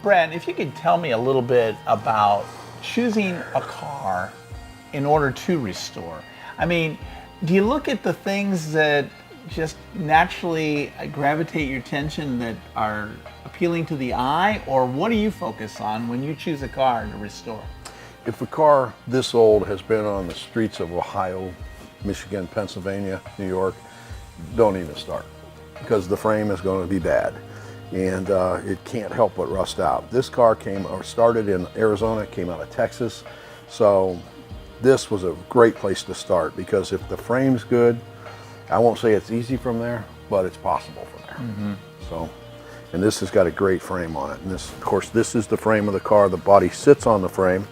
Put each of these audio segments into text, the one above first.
Brad, if you could tell me a little bit about choosing a car in order to restore. I mean, do you look at the things that just naturally gravitate your attention that are appealing to the eye, or what do you focus on when you choose a car to restore? If a car this old has been on the streets of Ohio, Michigan, Pennsylvania, New York, don't even start, because the frame is going to be bad and it can't help but rust out. This car started in Arizona, came out of Texas, so this was a great place to start, because if the frame's good, I won't say it's easy from there, but it's possible from there. Mm-hmm. So, and this has got a great frame on it. And this, of course, this is the frame of the car. The body sits on the frame,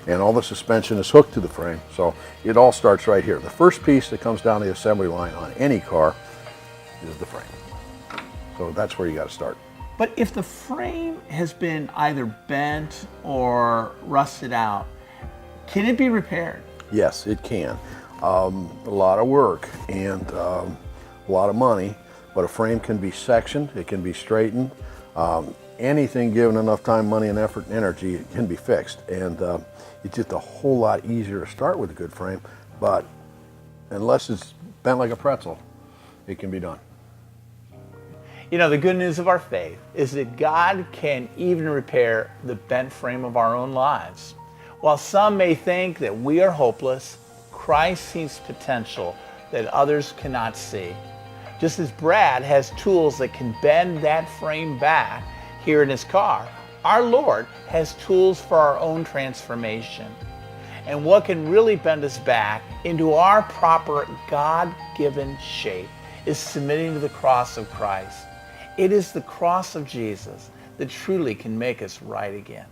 and all the suspension is hooked to the frame. So it all starts right here. The first piece that comes down the assembly line on any car is the frame. So that's where you got to start. But if the frame has been either bent or rusted out, can it be repaired? Yes, it can. A lot of work and a lot of money, but a frame can be sectioned, it can be straightened. Anything given enough time, money, and effort and energy, it can be fixed. And it's just a whole lot easier to start with a good frame, but unless it's bent like a pretzel, it can be done. You know, the good news of our faith is that God can even repair the bent frame of our own lives. While some may think that we are hopeless, Christ sees potential that others cannot see. Just as Brad has tools that can bend that frame back here in his car, our Lord has tools for our own transformation. And what can really bend us back into our proper God-given shape is submitting to the cross of Christ. It is the cross of Jesus that truly can make us right again.